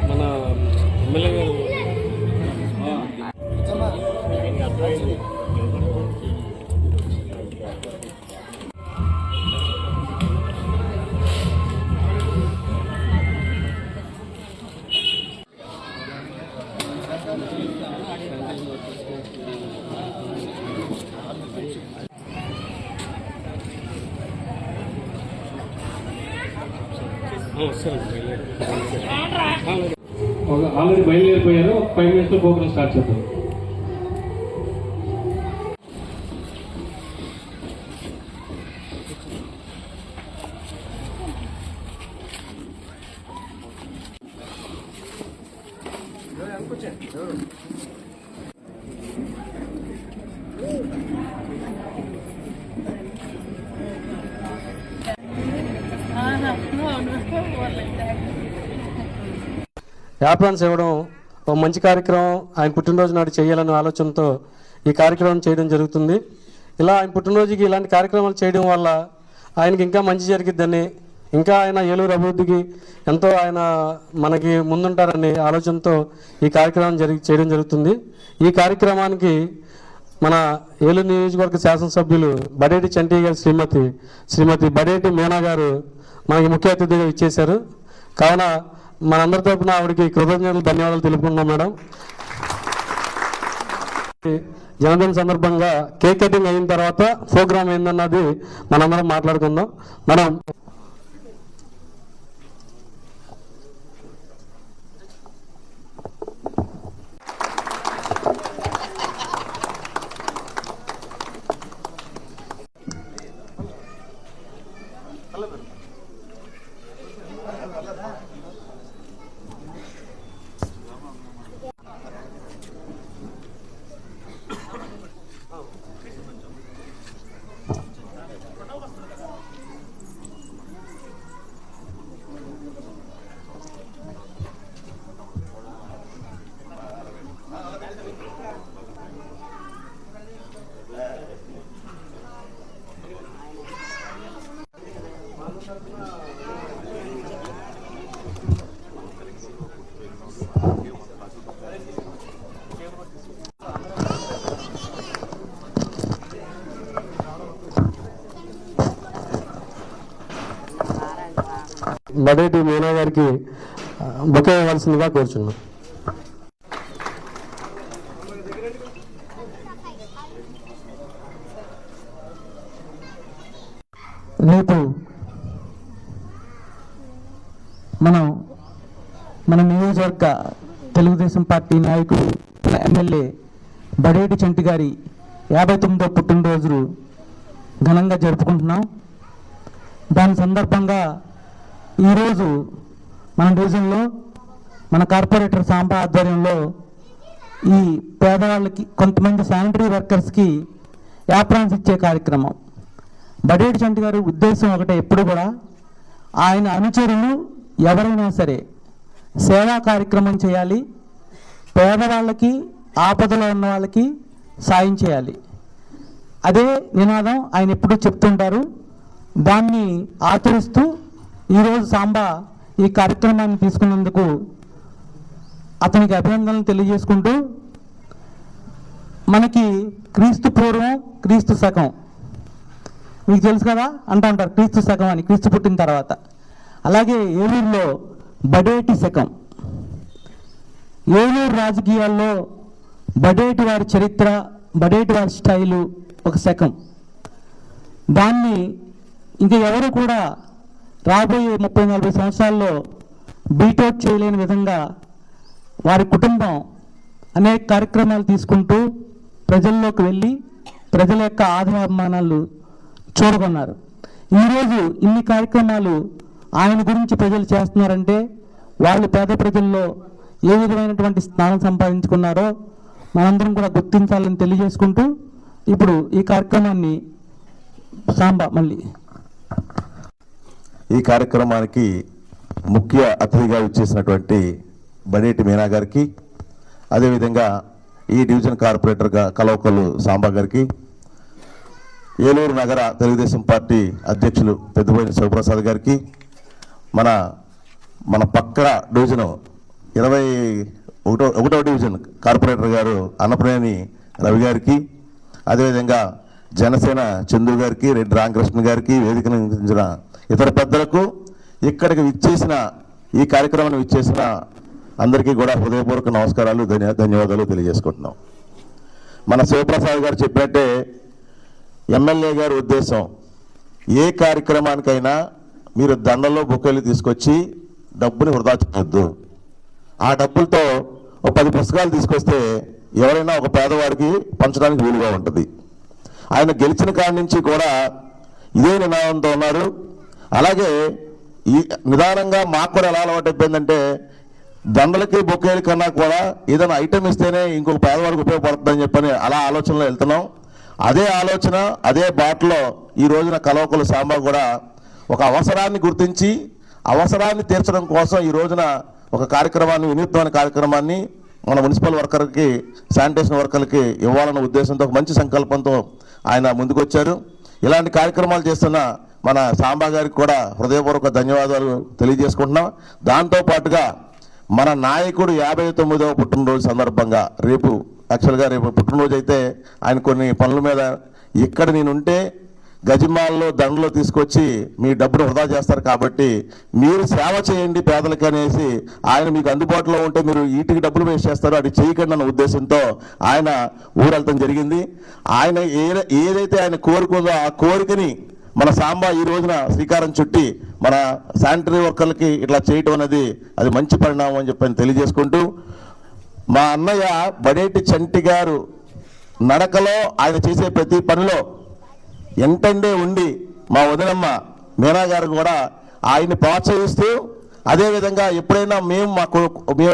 మన ఎమ్మెల్యే గారు ఆల్రెడీ బయలుదేరిపోయారు. ఒక 5 minutes ప్రోగ్రామ్ స్టార్ట్ చేద్దాం. యాప్రాన్స్ ఇవ్వడం ఒక మంచి కార్యక్రమం. ఆయన పుట్టినరోజు నాడు చేయాలనే ఆలోచనతో ఈ కార్యక్రమం చేయడం జరుగుతుంది. ఇలా ఆయన పుట్టినరోజుకి ఇలాంటి కార్యక్రమాలు చేయడం వల్ల ఆయనకి ఇంకా మంచి జరిగిద్దని, ఇంకా ఆయన ఏలూరు అభివృద్ధికి ఎంతో ఆయన మనకి ముందుంటారనే ఆలోచనతో ఈ కార్యక్రమం చేయడం జరుగుతుంది. ఈ కార్యక్రమానికి మన ఏలూరు నియోజకవర్గ శాసనసభ్యులు బడేటి చంటి గారు శ్రీమతి బడేటి మీనా గారు మనకి ముఖ్య అతిథిగా ఇచ్చేశారు. కావున మనందరి తరపున ఆవిడకి కృతజ్ఞతలు, ధన్యవాదాలు తెలుపుకుంటున్నాం మేడం. జన్మదిన సందర్భంగా కేక్ కటింగ్ అయిన తర్వాత ప్రోగ్రామ్ ఏందన్నది మనందరం మాట్లాడుకుందాం. మనం బడేటి మీనా గారికి బొకే ఇవ్వాల్సిందిగా కోరుచున్నాం. రేపు మన నియోజకవర్గ తెలుగుదేశం పార్టీ నాయకుడు ఎమ్మెల్యే బడేటి చంటి గారి 59వ పుట్టినరోజు ఘనంగా జరుపుకుంటున్నాం. దాని సందర్భంగా ఈరోజు మన డివిజన్లో మన కార్పొరేటర్ సాంబా ఆధ్వర్యంలో ఈ పేదవాళ్ళకి, కొంతమంది శానిటరీ వర్కర్స్కి యాప్రాన్స్ ఇచ్చే కార్యక్రమం. బడేటి చంటి గారి ఉద్దేశం ఒకటే, ఎప్పుడు కూడా ఆయన అనుచరులు ఎవరైనా సరే సేవా కార్యక్రమం చేయాలి, పేదవాళ్ళకి, ఆపదలో ఉన్న వాళ్ళకి సాయం చేయాలి. అదే నినాదం ఆయన ఎప్పుడూ చెప్తుంటారు. దాన్ని ఆచరిస్తూ ఈరోజు సాంబా ఈ కార్యక్రమాన్ని తీసుకున్నందుకు అతనికి అభినందనలు తెలియజేసుకుంటూ, మనకి క్రీస్తు పూర్వం క్రీస్తు శకం మీకు తెలుసు కదా, అంటారు క్రీస్తు శకం అని, క్రీస్తు పుట్టిన తర్వాత. అలాగే ఏలూరులో బడేటి శకం. ఏలూరు రాజకీయాల్లో బడేటి వారి చరిత్ర, బడేటి వారి స్టైలు ఒక శకం. దాన్ని ఇంకా ఎవరు కూడా రాబోయే 30-40 సంవత్సరాల్లో బీటౌట్ చేయలేని విధంగా వారి కుటుంబం అనేక కార్యక్రమాలు తీసుకుంటూ ప్రజల్లోకి వెళ్ళి ప్రజల యొక్క ఆదరాభిమానాలు చూరగొన్నారు. ఈరోజు ఇన్ని కార్యక్రమాలు ఆయన గురించి ప్రజలు చేస్తున్నారంటే వాళ్ళు పేద ప్రజల్లో ఏ విధమైనటువంటి స్థానం సంపాదించుకున్నారో మనందరం కూడా గుర్తించాలని తెలియజేసుకుంటూ ఇప్పుడు ఈ కార్యక్రమాన్ని సాంబా మళ్ళీ ఈ కార్యక్రమానికి ముఖ్య అతిథిగా ఇచ్చేసినటువంటి బడేటి మీనా గారికి, అదేవిధంగా ఈ డివిజన్ కార్పొరేటర్గా కలవకల్లు సాంబా గారికి, ఏలూరు నగర తెలుగుదేశం పార్టీ అధ్యక్షులు పెద్దబోయిన శివప్రసాద్ గారికి, మన పక్క డివిజన్ 21వ డివిజన్ కార్పొరేటర్ గారు అన్నప్రేణి రవి గారికి, అదేవిధంగా జనసేన చందు గారికి, రెడ్డి రామకృష్ణ గారికి, వేదికను అందించిన ఇతర పెద్దలకు, ఇక్కడికి విచ్చేసిన ఈ కార్యక్రమాన్ని విచ్చేసిన అందరికీ కూడా హృదయపూర్వక నమస్కారాలు, ధన్యవాదాలు తెలియజేసుకుంటున్నాం. మన శివప్రసాద్ గారు చెప్పినట్టే ఎమ్మెల్యే గారి ఉద్దేశం ఏ కార్యక్రమానికైనా మీరు దండలో బుక్కలు తీసుకొచ్చి డబ్బుని వృధా చేయొద్దు. ఆ డబ్బులతో ఒక 10 పుస్తకాలు తీసుకొస్తే ఎవరైనా ఒక పేదవాడికి పంచడానికి వీలుగా ఉంటుంది. ఆయన గెలిచిన కాడి నుంచి కూడా ఇదే నినాదంతో ఉన్నారు. అలాగే ఈ నిదానంగా మాకు కూడా ఎలా అలవాటు అయిపోయిందంటే దండలకి బొకేల కన్నా కూడా ఏదైనా ఐటమ్ ఇస్తేనే ఇంకొక పేదవాడికి ఉపయోగపడుతుందని చెప్పని అలా ఆలోచనలో వెళ్తున్నాం. అదే ఆలోచన అదే బాటలో ఈ రోజున కలవకల్లు సాంబా కూడా ఒక అవసరాన్ని గుర్తించి అవసరాన్ని తీర్చడం కోసం ఈ రోజున ఒక కార్యక్రమాన్ని, వినూత్నమైన కార్యక్రమాన్ని మన మున్సిపల్ వర్కర్కి, శానిటేషన్ వర్కర్లకి ఇవ్వాలన్న ఉద్దేశంతో ఒక మంచి సంకల్పంతో ఆయన ముందుకొచ్చారు. ఇలాంటి కార్యక్రమాలు చేస్తున్న మన సాంబా గారికి కూడా హృదయపూర్వక ధన్యవాదాలు తెలియజేసుకుంటున్నాం. దాంతోపాటుగా మన నాయకుడు 59వ పుట్టినరోజు సందర్భంగా రేపు పుట్టినరోజు అయితే ఆయన కొన్ని పనుల మీద ఇక్కడ నేనుంటే గజిమాల్లో దండలో తీసుకొచ్చి మీ డబ్బును వృధా చేస్తారు కాబట్టి మీరు సేవ చేయండి పేదలకు అనేసి ఆయన మీకు అందుబాటులో ఉంటే మీరు వీటికి డబ్బులు వేస్ట్ చేస్తారో అది చేయకండి అన్న ఉద్దేశంతో ఆయన ఊరెళ్తాం జరిగింది. ఆయన ఏదైతే ఆయన కోరుకుందో ఆ కోరికని మన సాంబా ఈ రోజున శ్రీకారం చుట్టి మన శానిటరీ వర్కర్లకి ఇట్లా చేయటం అనేది అది మంచి పరిణామం అని చెప్పని తెలియజేసుకుంటూ, మా అన్నయ్య బడేటి చంటి గారు నడకలో ఆయన చేసే ప్రతి పనిలో ఎంటండే ఉండి మా వదినమ్మ మీనా గారు కూడా ఆయన్ని ప్రోత్సహిస్తూ, అదేవిధంగా ఎప్పుడైనా మేము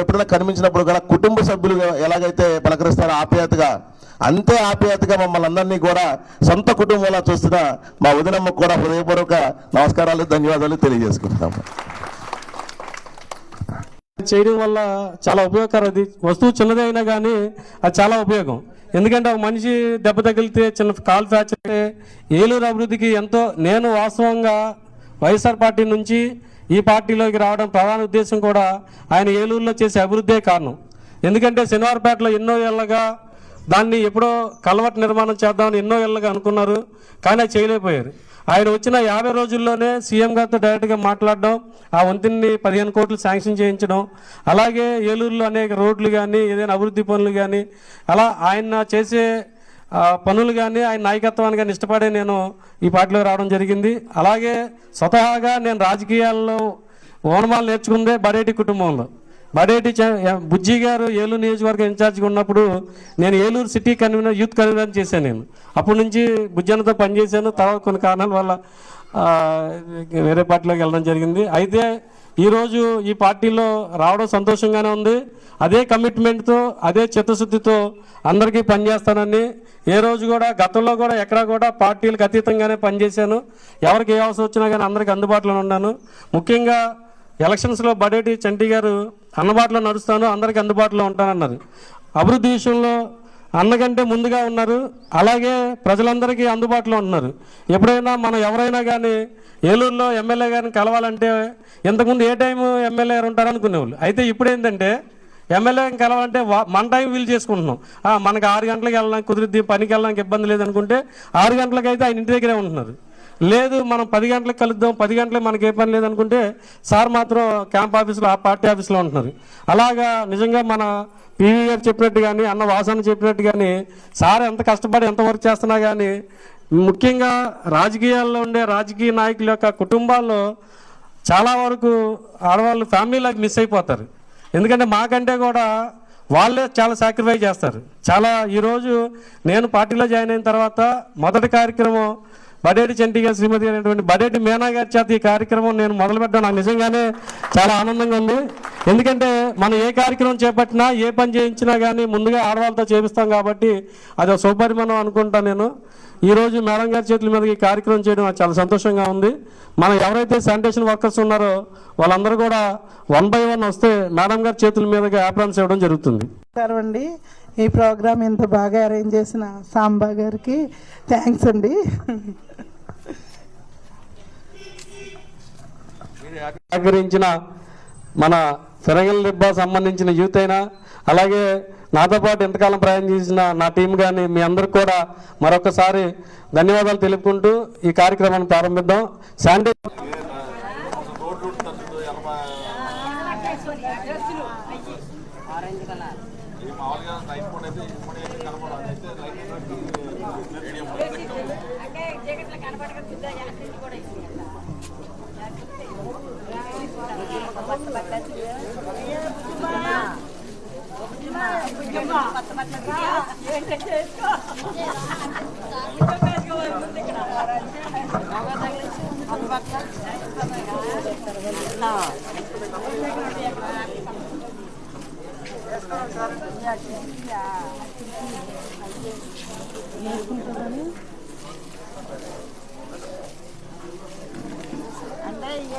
ఎప్పుడైనా కనిపించినప్పుడు కూడా కుటుంబ సభ్యులు ఎలాగైతే పలకరిస్తారో ఆప్యాయతగా, అంతే ఆప్యాయతగా మమ్మల్ని అందరినీ కూడా సొంత కుటుంబంలా చూస్తున్న మా వదినమ్మకు కూడా హృదయపూర్వక నమస్కారాలు, ధన్యవాదాలు తెలియజేసుకుంటున్నాము. చేయడం వల్ల చాలా ఉపయోగకరం. అది వస్తువు చిన్నదే అయినా కానీ అది చాలా ఉపయోగం. ఎందుకంటే ఒక మనిషి దెబ్బ తగిలితే, చిన్న కాలు ఫ్రాక్చర్ అయితే ఏలూరు అభివృద్ధికి ఎంతో, నేను వాస్తవంగా వైఎస్ఆర్ పార్టీ నుంచి ఈ పార్టీలోకి రావడం ప్రధాన ఉద్దేశం కూడా ఆయన ఏలూరులో చేసే అభివృద్ధే కారణం. ఎందుకంటే శనివారపేటలో ఎన్నో ఏళ్ళగా దాన్ని ఎప్పుడో కలవట్ నిర్మాణం చేద్దామని ఎన్నో ఏళ్ళగా అనుకున్నారు, కానీ అది చేయలేకపోయారు. ఆయన వచ్చిన 50 రోజుల్లోనే సీఎం గారితో డైరెక్ట్గా మాట్లాడడం, ఆ వంతెన్ని 15 కోట్లు శాంక్షన్ చేయించడం, అలాగే ఏలూరులో అనేక రోడ్లు కానీ ఏదైనా అభివృద్ధి పనులు కానీ అలా ఆయన చేసే పనులు కానీ ఆయన నాయకత్వాన్ని కానీ ఇష్టపడే నేను ఈ పార్టీలో రావడం జరిగింది. అలాగే స్వతహాగా నేను రాజకీయాల్లో ఓనమాలు నేర్చుకుందే బడేటి కుటుంబంలో. బడేటి బుజ్జి గారు ఏలూరు నియోజకవర్గం ఇన్ఛార్జ్గా ఉన్నప్పుడు నేను Eluru city convener, youth convener చేశాను. నేను అప్పటి నుంచి బుజ్జన్నతో పనిచేశాను. తర్వాత కొన్ని కారణాల వల్ల వేరే పార్టీలోకి వెళ్ళడం జరిగింది. అయితే ఈరోజు ఈ పార్టీలో రావడం సంతోషంగానే ఉంది. అదే కమిట్మెంట్తో, అదే చిత్తశుద్ధితో అందరికీ పనిచేస్తానని, ఏ రోజు కూడా గతంలో కూడా ఎక్కడా కూడా పార్టీలకు అతీతంగానే పనిచేశాను. ఎవరికి ఏ అవసరం వచ్చినా కానీ అందరికీ అందుబాటులో ఉన్నాను. ముఖ్యంగా ఎలక్షన్స్లో బడేటి చంటి గారు అన్నబాటులో నడుస్తాను, అందరికీ అందుబాటులో ఉంటానన్నారు. అభివృద్ధి విషయంలో అన్నకంటే ముందుగా ఉన్నారు. అలాగే ప్రజలందరికీ అందుబాటులో ఉన్నారు. ఎప్పుడైనా మనం ఎవరైనా కానీ ఏలూరులో ఎమ్మెల్యే గారిని కలవాలంటే ఇంతకుముందు ఏ టైం ఎమ్మెల్యే గారు ఉంటారనుకునేవాళ్ళు. అయితే ఇప్పుడు ఏంటంటే ఎమ్మెల్యేని కలవాలంటే మన టైం వీలు చేసుకుంటున్నాం. మనకు 6 గంటలకు వెళ్ళడానికి కుదిరిద్ది, పనికి వెళ్ళడానికి ఇబ్బంది లేదనుకుంటే 6 గంటలకైతే ఆయన ఇంటి దగ్గరే ఉంటున్నారు. లేదు మనం 10 గంటలకు కలుద్దాం, 10 గంటలకు మనకి ఏ పని లేదనుకుంటే సార్ మాత్రం క్యాంప్ ఆఫీస్లో, ఆ పార్టీ ఆఫీస్లో ఉంటున్నారు. అలాగా నిజంగా మన పివి గారు చెప్పినట్టు కానీ, అన్న వాసన చెప్పినట్టు కానీ సార్ ఎంత కష్టపడి ఎంత వర్క్ చేస్తున్నా కానీ ముఖ్యంగా రాజకీయాల్లో ఉండే రాజకీయ నాయకుల యొక్క కుటుంబాల్లో చాలా వరకు ఆడవాళ్ళు ఫ్యామిలీలోకి మిస్ అయిపోతారు. ఎందుకంటే మాకంటే కూడా వాళ్ళే చాలా సాక్రిఫైస్ చేస్తారు. చాలా ఈరోజు నేను పార్టీలో జాయిన్ అయిన తర్వాత మొదటి కార్యక్రమం బడేటి చంటి గారు శ్రీమతి అయినటువంటి బడేటి మీనా గారి చేత ఈ కార్యక్రమం నేను మొదలుపెట్టాను. నాకు నిజంగానే చాలా ఆనందంగా ఉంది. ఎందుకంటే మనం ఏ కార్యక్రమం చేపట్టినా ఏ పని చేయించినా కానీ ముందుగా ఆడవాళ్ళతో చేపిస్తాం కాబట్టి అది ఒక శుభపరిమాణం అనుకుంటాను నేను. ఈరోజు మేడం గారి చేతుల మీద ఈ కార్యక్రమం చేయడం నాకు చాలా సంతోషంగా ఉంది. మనం ఎవరైతే శానిటేషన్ వర్కర్స్ ఉన్నారో వాళ్ళందరూ కూడా 1 by 1 వస్తే మేడం గారి చేతుల మీదుగా యాప్రాన్స్ ఇవ్వడం జరుగుతుంది. అండి ఈ ప్రోగ్రామ్ ఇంత బాగా అరేంజ్ చేసిన సాంబా గారికి థ్యాంక్స్ అండి. సహకరించిన మన ఫిరంగిల్ రిబ్బా సంబంధించిన యూత్ అయినా అలాగే నాతో పాటు ఎంతకాలం ప్రయాణం చేసిన నా టీం కానీ మీ అందరికి కూడా మరొకసారి ధన్యవాదాలు తెలుపుకుంటూ ఈ కార్యక్రమాన్ని ప్రారంభిద్దాం. అంటే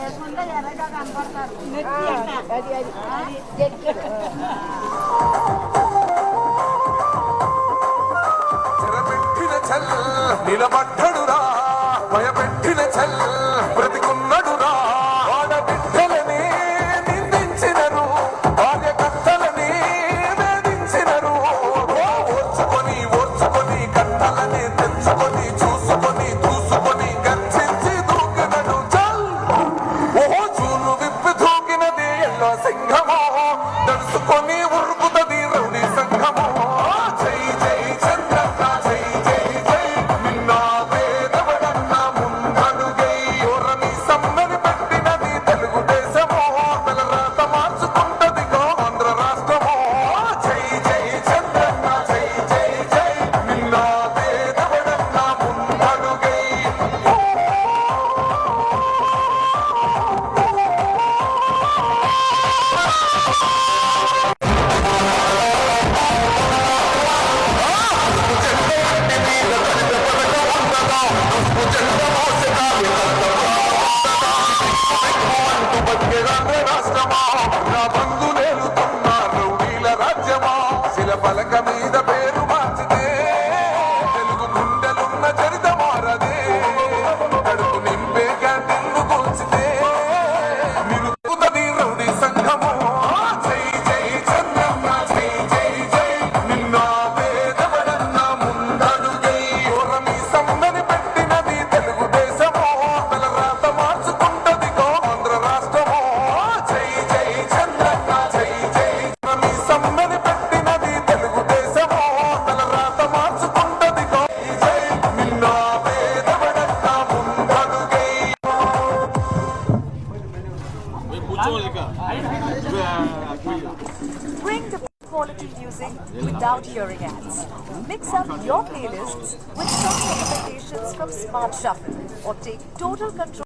ఏసుకుంటే ఎర్రగా కనపడతారు. నిలబడ్డడురా భయపెట్టిన చల్ బ్రతికున్నడురా ఆడబిడ్డలని నిందించినరు భార్యకర్తలని వేధించినరు ఓర్చుకొని ఓర్చుకొని కట్టలని తెచ్చుకొని చూసుకొని దూసుకొని గర్జించి దూకినడు చల్ ఓహో చూను విప్పి దూకినది ఎల్లో సింహమో దడుచుకొని ఉరుకుతది రౌడీ సంఘమో జై జై చంద్రన్న జై జై జై నిన్న వేదవడన్న ముందడుగై ఓరని సమ్మని పెట్టినది తెలుగుదేశమో తలరాత మార్చుకుంటదిగో ఆంధ్ర రాష్ట్రమో జై జై చంద్రన్న జై జై జై నిన్న వేదవడన్న ముందడుగై పలక మీద పేరు మార్చితే తెలుగు గుండెలున్న చరిత మారదే కడుపు నింపే క్యాంటీన్లు కూల్చితే నిరుకుతది రౌడీ సంఘము జై జై చంద్రన్న జై జై జై నిన్న వేదవడన్న ముందడుగై ఓరమి సమ్మని పెట్టినది తెలుగుదేశమో తలరాత మార్చుకుంటదిగో ఆంధ్ర రాష్ట్రమో జై జై చంద్రన్న జై జై ఓరమి సమ్మని పెట్టినది తెలుగుదేశమో తలరాత మార్చుకుంటదిగో జై నిన్న వేదవడన్న ముందడుగై Bring the quality music without hearing ads. Mix up your playlists with song recommendations from Smart Shuffle or take total control